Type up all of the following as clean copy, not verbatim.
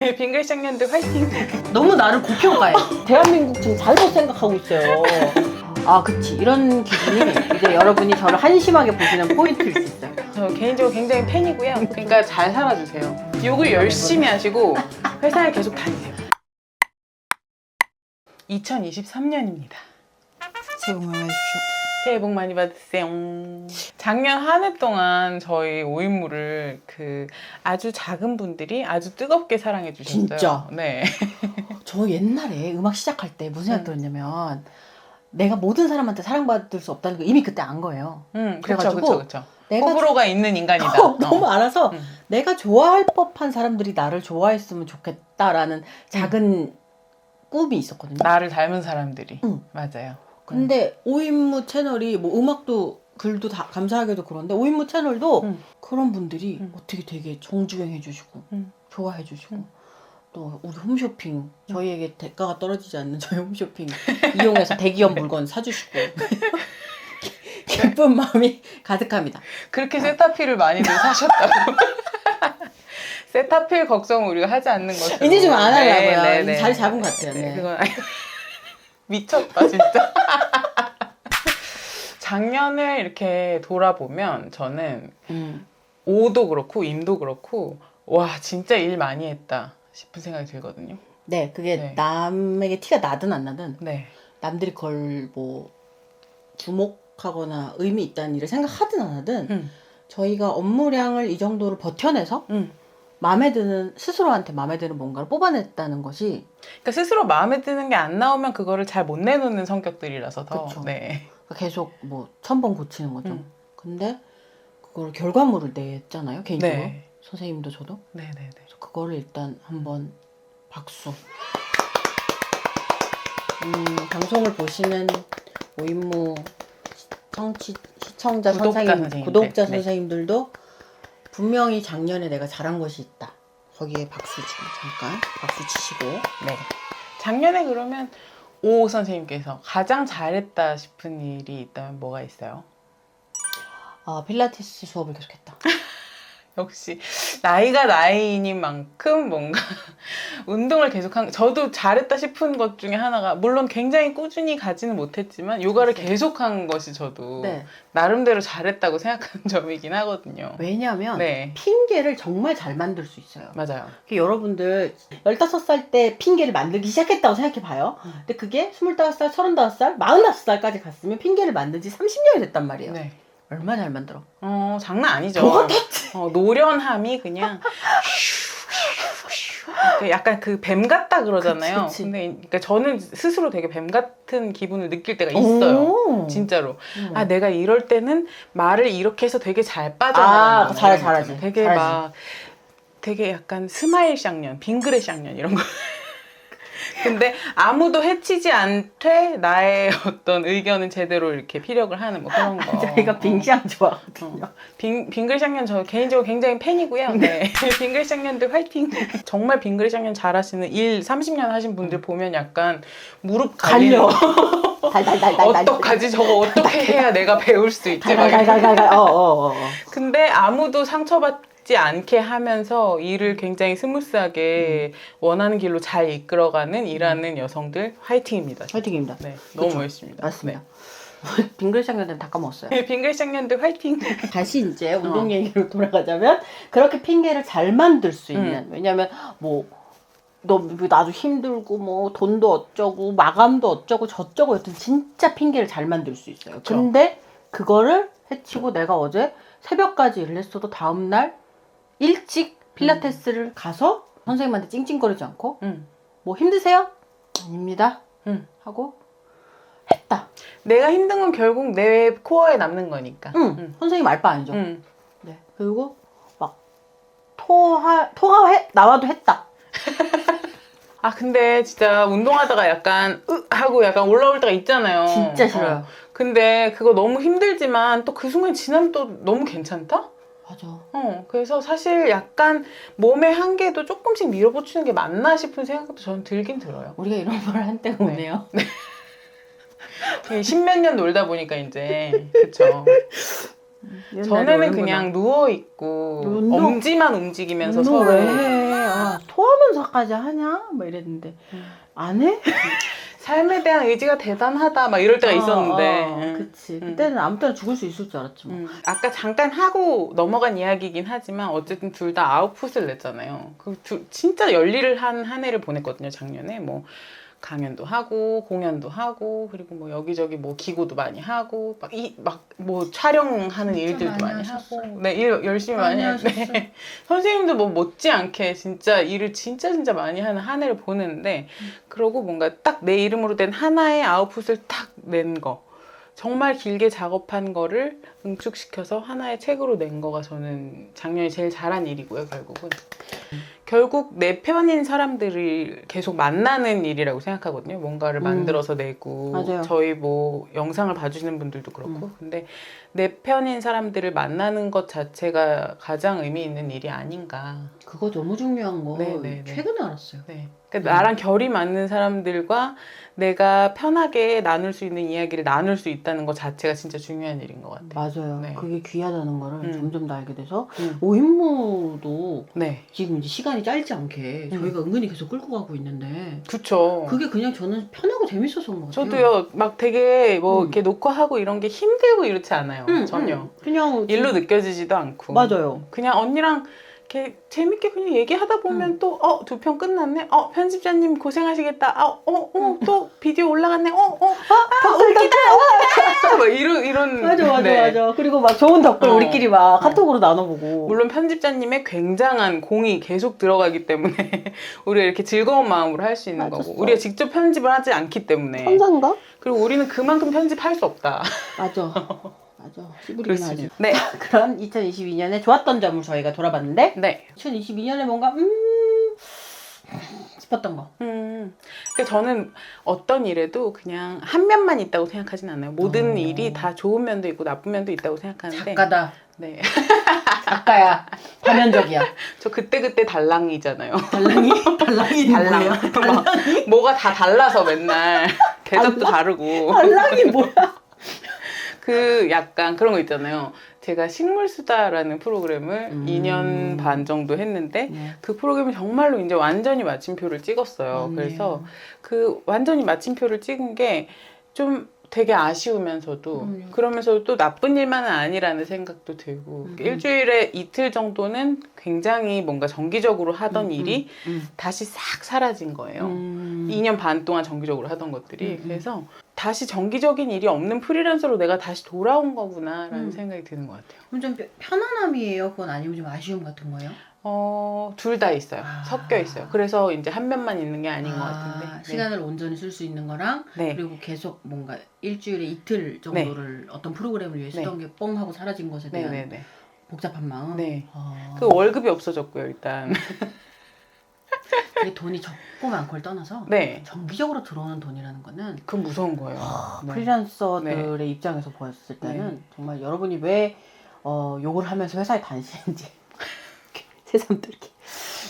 빙글 쌍년들 화이팅! 너무 나를 고평가해. 대한민국 지금 잘못 생각하고 있어요. 아, 그치. 이런 기준이 이제 여러분이 저를 한심하게 보시는 포인트일 수 있어요. 저 개인적으로 굉장히 팬이고요. 그러니까 잘 살아주세요. 욕을 열심히 하시고 회사에 계속 다니세요. 2023년입니다. 새해 복 많이 받으십시오. 새해 복 많이 받으세요. 작년 한 해 동안 저희 오인무를 아주 작은 분들이 아주 뜨겁게 사랑해 주셨어요. 진짜? 네. 저 옛날에 음악 시작할 때 무슨 생각 들었냐면 내가 모든 사람한테 사랑받을 수 없다는 거 이미 그때 안 거예요. 그래가지고 그쵸. 내가 호불호가 있는 인간이다. 너무 알아서 내가 좋아할 법한 사람들이 나를 좋아했으면 좋겠다라는 작은 꿈이 있었거든요. 나를 닮은 사람들이. 응. 맞아요. 근데 오인무 채널이 뭐 음악도 글도 다 감사하게도 그런데 오인무 채널도 그런 분들이 어떻게 되게 정주행 해주시고 좋아해 주시고 또 우리 홈쇼핑 저희에게 대가가 떨어지지 않는 저희 홈쇼핑 이용해서 대기업 물건 사주시고 기쁜 마음이 가득합니다. 그렇게 세타필을 많이들 사셨다고. 세타필 걱정을 우리가 하지 않는 것으로. 이제 좀 안 하려고요. 네, 이제 자리 잡은 것 같아요. 네. 그건 미쳤다 진짜. 작년을 이렇게 돌아보면 저는 오도 그렇고 임도 그렇고 와 진짜 일 많이 했다 싶은 생각이 들거든요. 네, 그게 네. 남에게 티가 나든 안 나든 네. 남들이 그걸 뭐 주목하거나 의미 있다는 일을 생각하든 안 하든 저희가 업무량을 이 정도로 버텨내서 마음에 드는 스스로한테 마음에 드는 뭔가를 뽑아냈다는 것이 그러니까 스스로 마음에 드는 게 안 나오면 그거를 잘 못 내놓는 성격들이라서 더. 그쵸. 네. 계속 뭐 1000번 고치는 거죠. 근데 그걸 결과물을 냈잖아요, 개인적으로. 네. 선생님도 저도. 네네네. 그래서 그거를 일단 한번 박수. 방송을 보시는 오인무 시청자 선생님, 구독자 네. 선생님들도 분명히 작년에 내가 잘한 것이 있다. 거기에 박수 지금 잠깐 박수 치시고. 네. 작년에 그러면 오 선생님께서 가장 잘했다 싶은 일이 있다면 뭐가 있어요? 필라테스 수업을 계속했다. 역시 나이가 나이인 만큼 뭔가 운동을 계속한 저도 잘했다 싶은 것 중에 하나가 물론 굉장히 꾸준히 가지는 못했지만 요가를 계속한 것이 저도 네. 나름대로 잘했다고 생각하는 점이긴 하거든요. 왜냐하면 네. 핑계를 정말 잘 만들 수 있어요. 맞아요. 여러분들 15살 때 핑계를 만들기 시작했다고 생각해봐요. 근데 그게 25살, 35살, 45살까지 갔으면 핑계를 만든 지 30년이 됐단 말이에요. 네. 얼마 잘 만들어? 장난 아니죠. 저 같았지. 노련함이 그냥 약간 그 뱀 같다 그러잖아요. 그치. 근데 그러니까 저는 스스로 되게 뱀 같은 기분을 느낄 때가 있어요. 진짜로. 내가 이럴 때는 말을 이렇게 해서 되게 잘 빠져나가는 잘하지. 되게 잘하지. 막 되게 약간 스마일 쌍년, 빙그레 쌍년 이런 거. 근데 아무도 해치지 않되 나의 어떤 의견은 제대로 이렇게 피력을 하는 뭐 그런 거. 저희가 빙시ang 좋아하거든요. 빙글샹년 저 개인적으로 굉장히 팬이고요. 네. 빙글샹년들 화이팅. 정말 빙글샹년 잘하시는 30년 하신 분들 보면 약간 무릎 갈려. 달달달달. 어떡하지? 저거 어떻게 해야 내가 배울 수 있지? 달달달달. 근데 아무도 상처받지 않게 하면서 일을 굉장히 스무스하게 원하는 길로 잘 이끌어가는 일하는 여성들 화이팅입니다. 화이팅입니다. 네, 너무 멋있습니다. 맞습니다. 빙글샹년들은 다 까먹었어요. 네, 빙글샹년들 화이팅. 다시 이제 운동 얘기로 돌아가자면 그렇게 핑계를 잘 만들 수 있는 왜냐면 뭐 나도 힘들고 뭐 돈도 어쩌고 마감도 어쩌고 저쩌고 여튼 진짜 핑계를 잘 만들 수 있어요. 그쵸. 근데 그거를 해치고 내가 어제 새벽까지 일을 했어도 다음날 일찍 필라테스를 가서 선생님한테 찡찡거리지 않고 뭐 힘드세요? 아닙니다. 하고 했다. 내가 힘든 건 결국 내 코어에 남는 거니까. 선생님 알 바 아니죠. 네. 그리고 막 토가 나와도 했다. 근데 진짜 운동하다가 약간 하고 약간 올라올 때가 있잖아요. 진짜 싫어요. 근데 그거 너무 힘들지만 또 그 순간 지나면 또 너무 괜찮다? 맞아. 그래서 사실 약간 몸의 한계도 조금씩 밀어붙이는 게 맞나 싶은 생각도 저는 들긴 들어요. 우리가 이런 말 한 때가 오네요. 십몇 년 놀다 보니까 이제 그쵸. 전에는 그냥 누워있고 엄지만 움직이면서 운동 서로 왜 해? 토하면서까지 하냐? 막 이랬는데 안 해? 삶에 대한 의지가 대단하다 막 이럴 때가 있었는데 그치. 그때는 아무 때나 죽을 수 있을 줄 알았지 뭐. 아까 잠깐 하고 넘어간 이야기이긴 하지만 어쨌든 둘 다 아웃풋을 냈잖아요. 진짜 열일을 한 해를 보냈거든요. 작년에 뭐 강연도 하고 공연도 하고 그리고 뭐 여기저기 뭐 기고도 많이 하고 막 뭐 촬영하는 일들도 많이 하고 네, 일 열심히 많이 했는데 선생님도 뭐 못지않게 진짜 일을 진짜 많이 하는 한 해를 보는데 그러고 뭔가 딱 내 이름으로 된 하나의 아웃풋을 딱 낸 거 정말 길게 작업한 거를 응축시켜서 하나의 책으로 낸 거가 저는 작년에 제일 잘한 일이고요. 결국 내 편인 사람들을 계속 만나는 일이라고 생각하거든요. 뭔가를 만들어서 내고 맞아요. 저희 뭐 영상을 봐주시는 분들도 그렇고 근데 내 편인 사람들을 만나는 것 자체가 가장 의미 있는 일이 아닌가. 그거 너무 중요한 거 네네네. 최근에 알았어요. 네. 그러니까 나랑 결이 맞는 사람들과 내가 편하게 나눌 수 있는 이야기를 나눌 수 있다는 것 자체가 진짜 중요한 일인 것 같아요. 맞아요. 네. 그게 귀하다는 거를 점점 더 알게 돼서 음. 오인무도 네. 지금 이제 시간이 짧지 않게 저희가 은근히 계속 끌고 가고 있는데 그쵸. 그게 그냥 저는 편하고 재밌어서 그런 것 같아요. 저도요, 막 되게 뭐 이렇게 녹화하고 이런 게 힘들고 이렇지 않아요. 전혀. 그냥 일로 느껴지지도 않고. 맞아요. 그냥 언니랑 이렇게 재밌게 그냥 얘기하다 보면 또, 두 편 끝났네? 편집자님 고생하시겠다. 또 비디오 올라갔네? 웃기다! 막 이런. 맞아. 네. 그리고 막 좋은 댓글 우리끼리 막 카톡으로 나눠보고. 물론 편집자님의 굉장한 공이 계속 들어가기 때문에 우리가 이렇게 즐거운 마음으로 할 수 있는 거고 우리가 직접 편집을 하지 않기 때문에 천사인가? 그리고 우리는 그만큼 편집할 수 없다. 맞아. 씨부리긴 하지. 네. 그럼 2022년에 좋았던 점을 저희가 돌아봤는데 네. 2022년에 뭔가 싶었던 거. 그러니까 저는 어떤 일에도 그냥 한 면만 있다고 생각하진 않아요. 모든 일이 다 좋은 면도 있고 나쁜 면도 있다고 생각하는데. 작가다. 네. 작가야. 다면적이야. 저 그때 달랑이잖아요. 달랑이 달랑. 뭐야? 달랑이? 뭐가 다 달라서 맨날 대접도 다르고. 달랑이 뭐야? 약간 그런 거 있잖아요. 제가 식물수다라는 프로그램을 2년 반 정도 했는데 그 프로그램이 정말로 이제 완전히 마침표를 찍었어요. 그래서 그 완전히 마침표를 찍은 게 좀 되게 아쉬우면서도 그러면서도 또 나쁜 일만은 아니라는 생각도 들고 일주일에 이틀 정도는 굉장히 뭔가 정기적으로 하던 일이 다시 싹 사라진 거예요. 2년 반 동안 정기적으로 하던 것들이. 그래서 다시 정기적인 일이 없는 프리랜서로 내가 다시 돌아온 거구나라는 생각이 드는 것 같아요. 그럼 좀 편안함이에요? 그건 아니면 좀 아쉬움 같은 거예요? 둘 다 있어요. 섞여 있어요. 그래서 이제 한 면만 있는 게 아닌 것 같은데. 네. 시간을 온전히 쓸 수 있는 거랑 네. 그리고 계속 뭔가 일주일에 이틀 정도를 어떤 프로그램을 위해 쓰던 게 뻥 하고 사라진 것에 대한 네네네. 복잡한 마음. 네. 그 월급이 없어졌고요, 일단. 그게 돈이 적고 많고를 떠나서 네. 정기적으로 들어오는 돈이라는 거는 그건 무서운 거예요. 네. 프리랜서들의 입장에서 보았을 때는 정말 여러분이 왜 욕을 하면서 회사에 다니시는지 새삼들게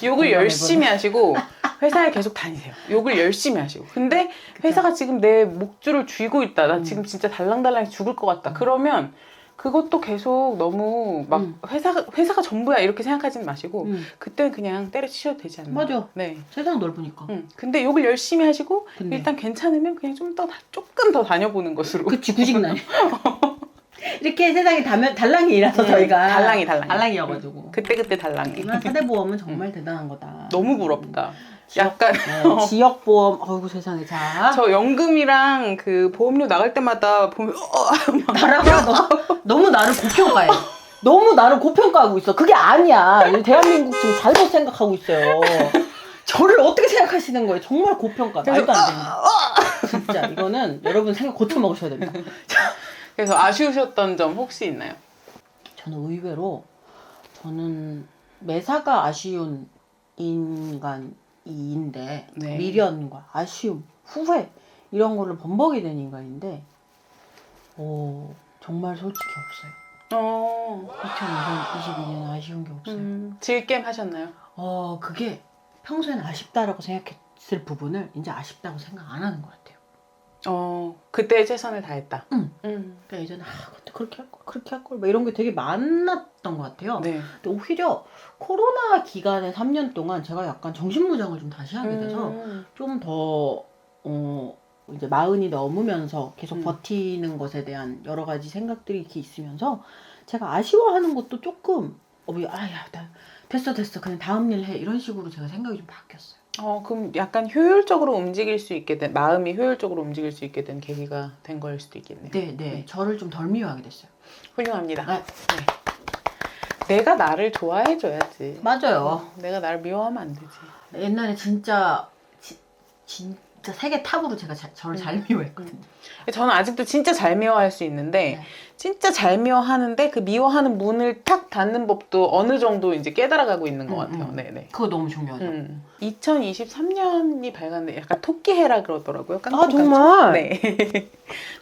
욕을 열심히 하시고 회사에 계속 다니세요. 욕을 열심히 하시고. 근데 회사가 지금 내 목줄을 쥐고 있다. 나 지금 진짜 달랑달랑 죽을 것 같다. 그러면 그것도 계속 너무 막 회사가 전부야 이렇게 생각하지는 마시고 그때는 그냥 때려치셔도 되지 않나요? 맞아. 네. 세상 넓으니까. 근데 욕을 열심히 하시고 근데. 일단 괜찮으면 그냥 조금 더 다녀보는 것으로. 그치 구직난. 이렇게 세상이 달랑이라서 저희가 달랑이여가지고. 그때 달랑이. 하지만 사대보험은 정말 대단한 거다. 너무 부럽다. 약간 지역보험 어이구 세상에 자. 저 연금이랑 그 보험료 나갈 때마다 보면 나라가 너무 나를 고평가해. 너무 나를 고평가하고 있어. 그게 아니야. 대한민국 지금 잘못 생각하고 있어요. 저를 어떻게 생각하시는 거예요? 정말 고평가. 말도 안 됩니다. 진짜 이거는 여러분 생각 고쳐 먹으셔야 됩니다. 그래서 아쉬우셨던 점 혹시 있나요? 저는 의외로 매사가 아쉬운 인간인데 네. 미련과 아쉬움, 후회 이런 거를 범벅이 된 인간인데 정말 솔직히 없어요. 2022년 아쉬운 게 없어요. 즐겜 하셨나요? 그게 평소에는 아쉽다라고 생각했을 부분을 이제 아쉽다고 생각 안 하는 것 같아요. 그때 최선을 다했다. 그러니까 예전에 그때 그렇게 할 걸 막 이런 게 되게 많았던 것 같아요. 네. 근데 오히려 코로나 기간에 3년 동안 제가 약간 정신무장을 좀 다시 하게 돼서 좀 더 이제 마흔이 넘으면서 계속 버티는 것에 대한 여러 가지 생각들이 이렇게 있으면서 제가 아쉬워하는 것도 조금 아야 됐어 그냥 다음 일 해 이런 식으로 제가 생각이 좀 바뀌었어요. 그럼 약간 효율적으로 움직일 수 있게 된, 마음이 효율적으로 움직일 수 있게 된 계기가 된 거일 수도 있겠네요. 네. 저를 좀 덜 미워하게 됐어요. 훌륭합니다. 네. 내가 나를 좋아해줘야지. 맞아요. 내가 나를 미워하면 안 되지. 옛날에 진짜 세계 탑으로 제가 저를 잘 미워했거든요. 저는 아직도 진짜 잘 미워할 수 있는데 네. 진짜 잘 미워하는데 그 미워하는 문을 탁 닫는 법도 어느 정도 이제 깨달아가고 있는 것 같아요. 네네. 그거 너무 중요하죠. 2023년이 밝았는데 약간 토끼해라 그러더라고요. 아 정말? 네.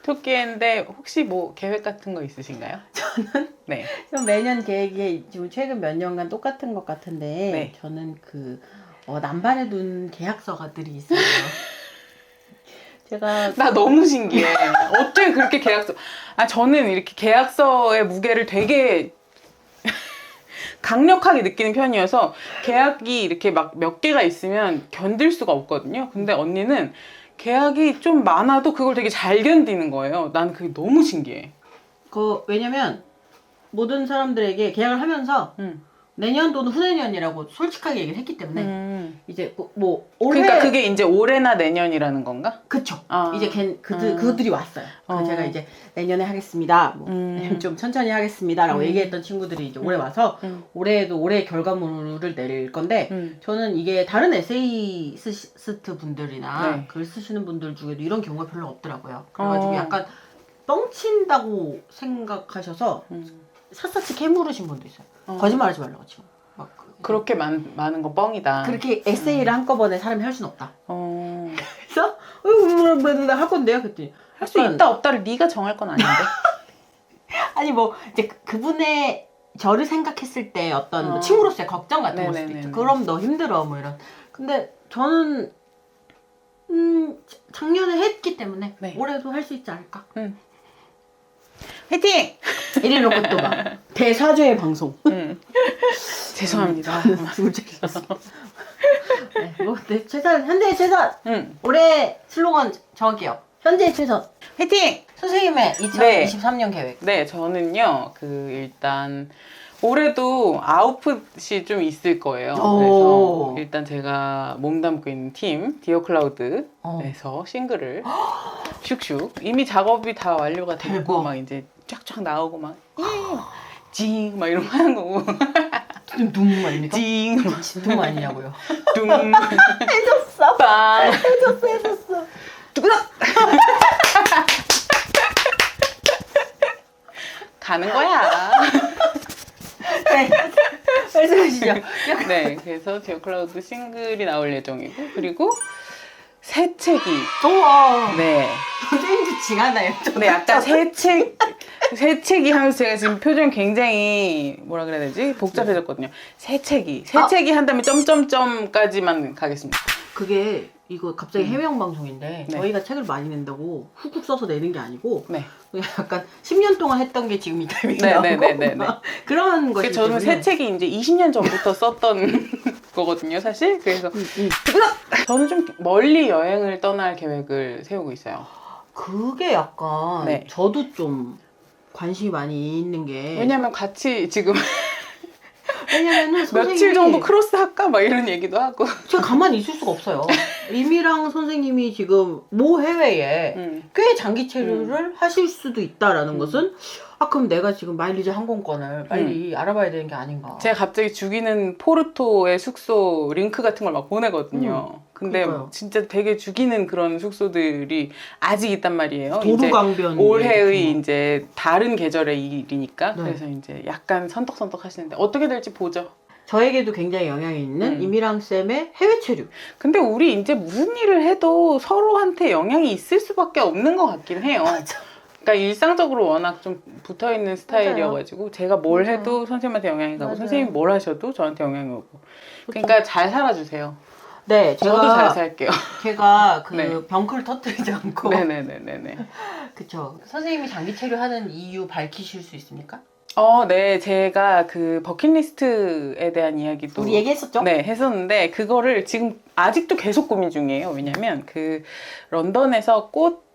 토끼해인데 혹시 뭐 계획 같은 거 있으신가요? 저는 네. 매년 계획이 지금 최근 몇 년간 똑같은 것 같은데 네. 저는 남발해 둔 계약서가들이 있어요. 제가 나 너무 신기해. 어떻게 그렇게 계약서? 저는 이렇게 계약서의 무게를 되게 강력하게 느끼는 편이어서 계약이 이렇게 막 몇 개가 있으면 견딜 수가 없거든요. 근데 언니는 계약이 좀 많아도 그걸 되게 잘 견디는 거예요. 난 그게 너무 신기해. 왜냐면 모든 사람들에게 계약을 하면서 내년도는 후내년이라고 솔직하게 얘기를 했기 때문에 이제 올해 그러니까 그게 이제 올해나 내년이라는 건가? 그쵸. 아. 이제 그들이 왔어요. 제가 이제 내년에 하겠습니다. 좀 천천히 하겠습니다라고 얘기했던 친구들이 이제 올해 와서 올해에도 올해 결과물을 낼 건데 저는 이게 다른 에세이스트 분들이나 네. 글 쓰시는 분들 중에도 이런 경우가 별로 없더라고요. 그래가지고 약간 뻥친다고 생각하셔서 샅샅이 캐물으신 분도 있어요. 거짓말하지 말라고 지금. 그렇게 많은 건 뻥이다. 그렇게 에세이를 한꺼번에 사람이 할 수는 없다. 그래서 할 건데요, 그랬더니 할 수 있다 없다를 네가 정할 건 아닌데. 아니 이제 그분의 저를 생각했을 때 어떤 뭐 친구로서의 걱정 같은 걸 수도 있죠. 그럼 너 힘들어 뭐 이런. 근데 저는 작년에 했기 때문에 네. 올해도 할 수 있지 않을까. 화이팅! 이래놓고 또 막 대사죄의 방송. 죄송합니다. 네, 현재의 최선. 올해 슬로건 정할게요. 현재의 최선. 화이팅! 선생님의 2023년 계획. 네, 저는요, 일단, 올해도 아웃풋이 좀 있을 거예요. 그래서 일단 제가 몸담고 있는 팀, 디어클라우드에서 싱글을 슉슉. 이미 작업이 다 완료가 됐고, 막 이제 쫙쫙 나오고 막, 징! 막 이런 거 하는 거고. 둥 아닙니까? 징! 둥 아니냐고요. 둥! 해줬어. 빵! 해줬어. 뚜그덕! 가는 거야. 네. 말씀하시죠. 네, 그래서 디어클라우드 싱글이 나올 예정이고, 그리고 새 책이. 우와. 네. 선생님도 징하나요? 근데 약간 새 책이 하면서 제가 지금 표정이 굉장히 뭐라 그래야 되지? 복잡해졌거든요. 새 책이 한 다음에 점점점까지만 가겠습니다. 그게 이거 갑자기 해명 방송인데 네. 저희가 책을 많이 낸다고 훅훅 써서 내는 게 아니고 네. 그냥 약간 10년 동안 했던 게 지금 이 타이밍에 나오고 그런 거지. 저는 새 책이 이제 20년 전부터 썼던 거거든요, 사실. 그래서 저는 좀 멀리 여행을 떠날 계획을 세우고 있어요. 그게 약간 네. 저도 좀 관심이 많이 있는 게 왜냐면 같이 지금 왜냐면은 며칠 정도 크로스 할까? 막 이런 얘기도 하고. 제가 가만히 있을 수가 없어요. 이미랑 선생님이 지금 모 해외에 꽤 장기 체류를 하실 수도 있다라는 것은 그럼 내가 지금 마일리지 항공권을 빨리 알아봐야 되는 게 아닌가. 제가 갑자기 죽이는 포르토의 숙소 링크 같은 걸 막 보내거든요. 근데 그러니까요. 진짜 되게 죽이는 그런 숙소들이 아직 있단 말이에요. 도루강변 올해의 이제 다른 계절의 일이니까. 네. 그래서 이제 약간 선떡선떡 하시는데 어떻게 될지 보죠. 저에게도 굉장히 영향이 있는 이미랑 쌤의 해외 체류. 근데 우리 이제 무슨 일을 해도 서로한테 영향이 있을 수밖에 없는 것 같긴 해요. 그러니까 일상적으로 워낙 좀 붙어있는 스타일이어가지고 제가 뭘 해도 선생님한테 영향이 가고 선생님이 뭘 하셔도 저한테 영향이 오고. 그러니까 잘 살아주세요. 네, 저도 잘 살게요. 제가 네. 병크를 터뜨리지 않고. 네네네네네. 그쵸. 선생님이 장기 체류하는 이유 밝히실 수 있습니까? 네, 제가 그 버킷리스트에 대한 이야기도 우리 얘기했었죠? 네, 했었는데 그거를 지금 아직도 계속 고민 중이에요. 왜냐면 그 런던에서 꽃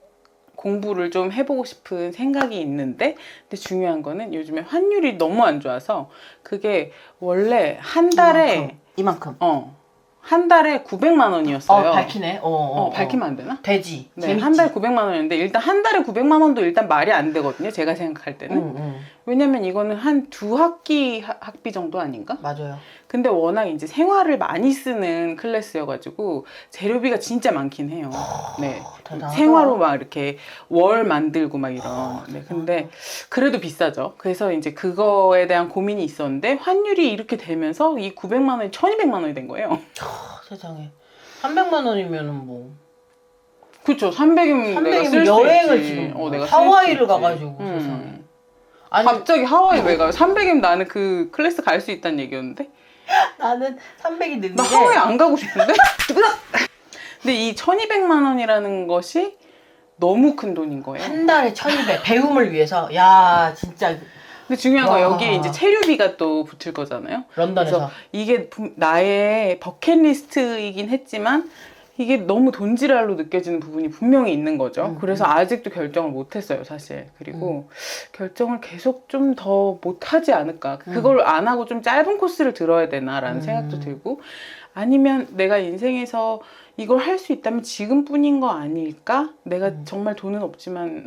공부를 좀 해보고 싶은 생각이 있는데, 근데 중요한 거는 요즘에 환율이 너무 안 좋아서 그게 원래 한 달에 이만큼. 한 달에 900만 원이었어요. 밝히네. 밝히면 안 되나? 되지. 네, 재밌지. 한 달에 900만 원이었는데 일단 한 달에 900만 원도 일단 말이 안 되거든요. 제가 생각할 때는. 왜냐면 이거는 한 두 학기 학비 정도 아닌가? 맞아요. 근데 워낙 이제 생활을 많이 쓰는 클래스여가지고 재료비가 진짜 많긴 해요. 네. 대단하다. 생화로 막 이렇게 월 만들고 막 이런. 네. 근데 그래도 비싸죠. 그래서 이제 그거에 대한 고민이 있었는데 환율이 이렇게 되면서 이 900만 원이 1200만 원이 된 거예요. 세상에. 300만 원이면은 뭐. 그쵸. 300이면 내가 쓸 수 여행을 있지. 지금 내가 하와이를 쓸수 있지. 가가지고 세상에. 아니 갑자기 하와이 왜 가요? 300이면 나는 그 클래스 갈 수 있다는 얘기였는데? 나는 300이 는데. 나 하와이 안 가고 싶은데? 근데 이 1200만 원이라는 것이 너무 큰 돈인 거예요. 한 달에 1200. 배움을 위해서. 야 진짜. 근데 중요한 건 와. 여기에 이제 체류비가 또 붙을 거잖아요. 런던에서. 그래서 이게 나의 버킷리스트이긴 했지만 이게 너무 돈지랄로 느껴지는 부분이 분명히 있는 거죠. 그래서 아직도 결정을 못했어요, 사실. 그리고 결정을 계속 좀 더 못하지 않을까. 그걸 안 하고 좀 짧은 코스를 들어야 되나라는 생각도 들고, 아니면 내가 인생에서 이걸 할 수 있다면 지금뿐인 거 아닐까? 내가 정말 돈은 없지만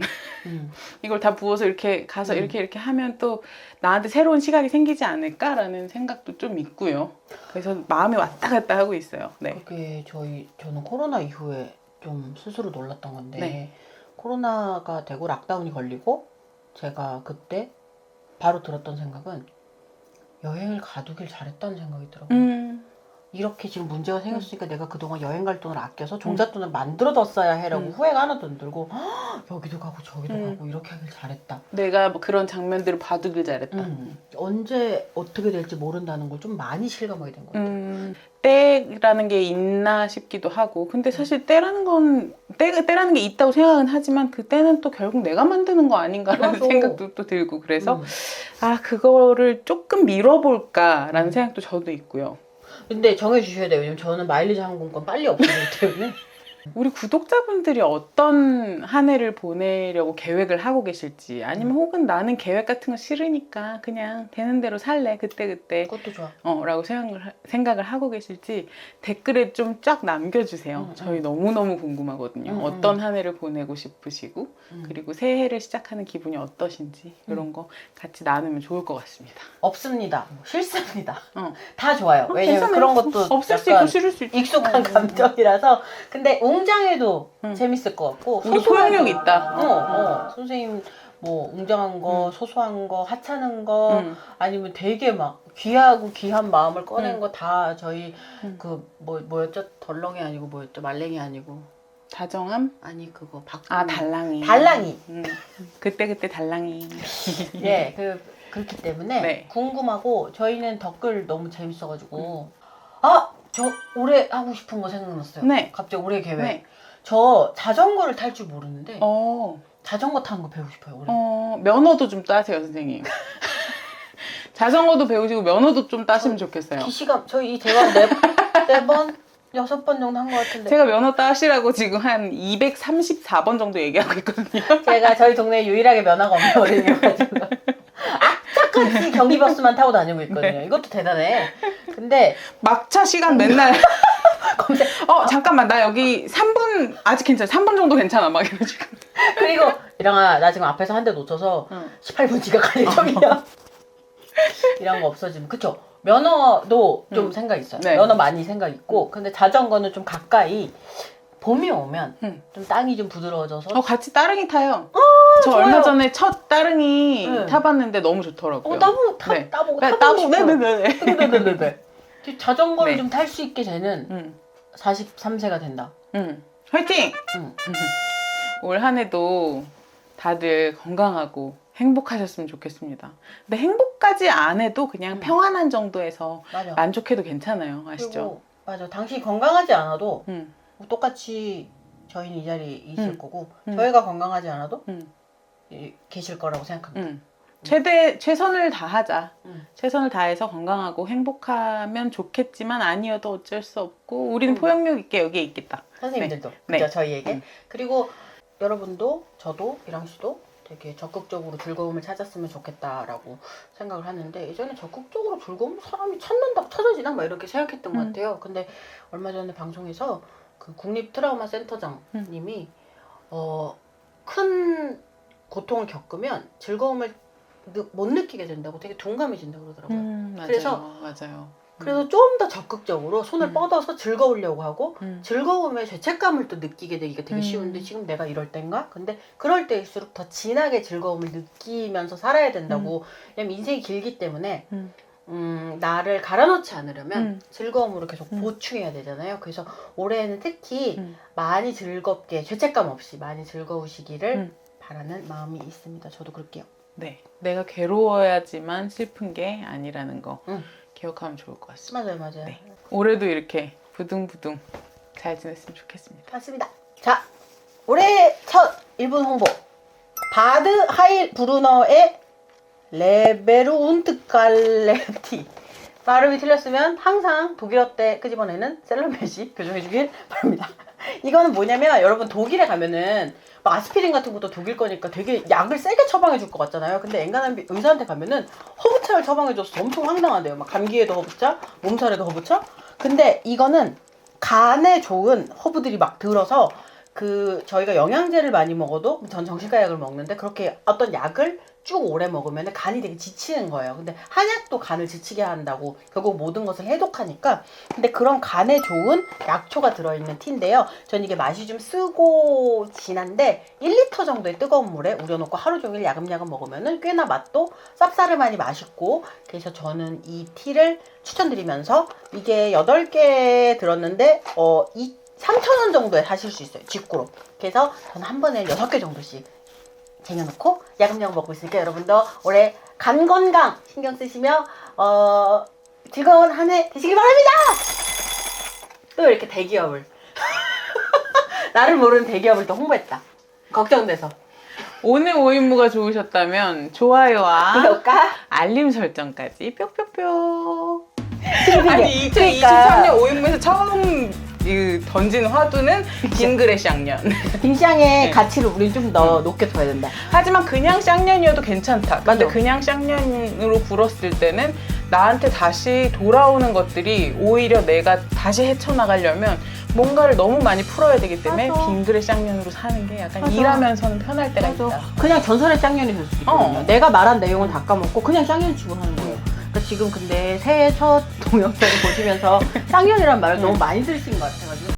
이걸 다 부어서 이렇게 가서 이렇게 하면 또 나한테 새로운 시각이 생기지 않을까라는 생각도 좀 있고요. 그래서 마음이 왔다 갔다 하고 있어요. 네. 그게 저는 코로나 이후에 좀 스스로 놀랐던 건데 네. 코로나가 되고 락다운이 걸리고 제가 그때 바로 들었던 생각은 여행을 가두길 잘했다는 생각이 들어요. 이렇게 지금 문제가 생겼으니까 내가 그동안 여행 갈 돈을 아껴서 종잣돈을 만들어뒀어야 해라고 후회가 하나도 안 들고 여기도 가고 저기도 가고 이렇게 하길 잘했다. 내가 뭐 그런 장면들을 봐두길 잘했다. 언제 어떻게 될지 모른다는 걸 좀 많이 실감하게 된 것 같아요. 때라는 게 있나 싶기도 하고, 근데 사실 때라는 게 있다고 생각은 하지만 그 때는 또 결국 내가 만드는 거 아닌가라는 맞아. 생각도 또 들고, 그래서 그거를 조금 미뤄볼까라는 생각도 저도 있고요. 근데 정해주셔야 돼요. 왜냐면 저는 마일리지 항공권 빨리 없어지기 때문에. 우리 구독자분들이 어떤 한 해를 보내려고 계획을 하고 계실지, 아니면 혹은 나는 계획 같은 거 싫으니까 그냥 되는 대로 살래 그때 그것도 좋아. 라고 생각을 하고 계실지 댓글에 좀 쫙 남겨주세요. 저희 너무너무 궁금하거든요. 어떤 한 해를 보내고 싶으시고 그리고 새해를 시작하는 기분이 어떠신지 이런 거 같이 나누면 좋을 것 같습니다. 없습니다. 싫습니다. 다 좋아요. 왜냐면 괜찮아요. 그런 것도 없을 수 약간 있고 싫을 수 있고 익숙한 감정이라서. 근데 웅장해도 재밌을 것 같고. 우리 포용력 있다. 선생님 뭐 웅장한 거, 소소한 거, 하찮은 거, 아니면 되게 막 귀하고 귀한 마음을 꺼낸 거 다 저희 그 뭐였죠? 덜렁이 아니고 뭐였죠? 말랭이 아니고 다정함? 아니 그거 달랑이. 달랑이. 그때 달랑이. 예, 그렇기 때문에 네. 궁금하고 저희는 댓글 너무 재밌어가지고 저 올해 하고 싶은 거 생각났어요. 네. 갑자기 올해 계획. 네. 저 자전거를 탈 줄 모르는데 어. 자전거 타는 거 배우고 싶어요. 올해. 면허도 좀 따세요, 선생님. 자전거도 배우시고 면허도 좀 따시면 좋겠어요. 기시감 저희 이 대화 4번 6번 정도 한 것 같은데. 제가 면허 따시라고 지금 한 234번 정도 얘기하고 있거든요. 제가 저희 동네에 유일하게 면허가 없는 어린이여가지고 악착같이 경기버스만 타고 다니고 있거든요. 이것도 대단해. 근데 막차 시간 맨날 잠깐만 나 여기 3분 아직 괜찮아. 3분 정도 괜찮아. 막 이러지고. 그리고 이랑아 나 지금 앞에서 한 대 놓쳐서 18분 지각할 예정이야. 이런 거 없어지면. 그쵸? 면허도 좀 생각 있어요. 네. 면허 많이 생각 있고. 근데 자전거는 좀 가까이 봄이 오면 좀 땅이 좀 부드러워져서 같이 따릉이 타요. 저 좋아요. 얼마 전에 첫 따릉이 네. 타봤는데 너무 좋더라고요. 따보고 따보고 싶어요. 네네네. 자전거를 네. 좀 탈 수 있게 되는 43세가 된다. 화이팅! 올 한 해도 다들 건강하고 행복하셨으면 좋겠습니다. 근데 행복까지 안 해도 그냥 평안한 정도에서 맞아. 만족해도 괜찮아요. 아시죠? 그리고 맞아. 당신이 건강하지 않아도 똑같이 저희는 이 자리에 있을 거고 저희가 건강하지 않아도 계실 거라고 생각합니다. 최선을 다하자. 음. 최선을 다해서 건강하고 행복하면 좋겠지만 아니어도 어쩔 수 없고 우리는 포용력 있게 여기에 있겠다. 선생님들도 네. 그죠 저희에게. 음. 그리고 여러분도 저도 이랑 씨도 되게 적극적으로 즐거움을 찾았으면 좋겠다라고 생각을 하는데 예전에 적극적으로 즐거움 사람이 찾는다 찾아지나 막 이렇게 생각했던 것 같아요. 근데 얼마 전에 방송에서 그 국립 트라우마 센터장님이 큰 고통을 겪으면 즐거움을 못 느끼게 된다고 되게 둔감해진다고 그러더라고요. 맞아요. 그래서 맞아요. 좀 더 적극적으로 손을 뻗어서 즐거우려고 하고 음. 즐거움의 죄책감을 또 느끼게 되기가 되게 쉬운데 지금 내가 이럴 땐가? 근데 그럴 때일수록 더 진하게 즐거움을 느끼면서 살아야 된다고. 왜냐면 인생이 길기 때문에 나를 갈아넣지 않으려면 즐거움으로 계속 보충해야 되잖아요. 그래서 올해는 특히 많이 즐겁게 죄책감 없이 많이 즐거우시기를 바라는 마음이 있습니다. 저도 그럴게요. 네, 내가 괴로워야지만 슬픈 게 아니라는 거 응. 기억하면 좋을 것 같습니다. 맞아요. 네. 올해도 이렇게 부둥부둥 잘 지냈으면 좋겠습니다. 맞습니다. 자, 올해 첫 1분 홍보. 바드 하일 브루너의 레베르운트갈레티. 발음이 틀렸으면 항상 독일어 때 끄집어내는 셀럽맷이 교정해주길 바랍니다. 이거는 뭐냐면 여러분 독일에 가면은 막 아스피린 같은 것도 독일 거니까 되게 약을 세게 처방해 줄 것 같잖아요. 근데 엔간한 의사한테 가면은 허브차를 처방해 줘서 엄청 황당한데요. 막 감기에도 허브차, 몸살에도 허브차. 근데 이거는 간에 좋은 허브들이 막 들어서 저희가 영양제를 많이 먹어도 전 정신과 약을 먹는데 그렇게 어떤 약을 쭉 오래 먹으면 간이 되게 지치는 거예요. 근데 한약도 간을 지치게 한다고 결국 모든 것을 해독하니까. 근데 그런 간에 좋은 약초가 들어있는 티인데요. 전 이게 맛이 좀 쓰고 진한데 1리터 정도의 뜨거운 물에 우려놓고 하루 종일 야금야금 먹으면 꽤나 맛도 쌉싸름하니 맛있고. 그래서 저는 이 티를 추천드리면서 이게 8개 들었는데 3,000원 정도에 사실 수 있어요. 직구로. 그래서 저는 한 번에 6개 정도씩 쟁여놓고 야금야금 먹고 있으니까 여러분도 올해 간 건강 신경 쓰시며 즐거운 한 해 되시길 바랍니다. 또 이렇게 대기업을 나를 모르는 대기업을 또 홍보했다. 걱정돼서. 오늘 오인무가 좋으셨다면 좋아요와 구독과 알림 설정까지 뿅뿅뿅. 아니 아니 2023년 오인무에서 처음 던진 화두는 빙그레 쌍년. 빙샹의 네. 가치를 우린 좀 더 높게 둬야 된다. 하지만 그냥 쌍년이어도 괜찮다. 근데 맞아. 그냥 쌍년으로 불었을 때는 나한테 다시 돌아오는 것들이 오히려 내가 다시 헤쳐나가려면 뭔가를 너무 많이 풀어야 되기 때문에 맞아. 빙그레 쌍년으로 사는 게 약간 맞아. 일하면서는 편할 때가 맞아. 있다. 그냥 전설의 쌍년이 될 수도 있거든요. 내가 말한 내용은 다 까먹고 그냥 쌍년 치고 하는 거예요. 그러니까 지금 근데 새해 첫 동영상을 보시면서 쌍년이란 말을 너무 많이 들으신 것 같아가지고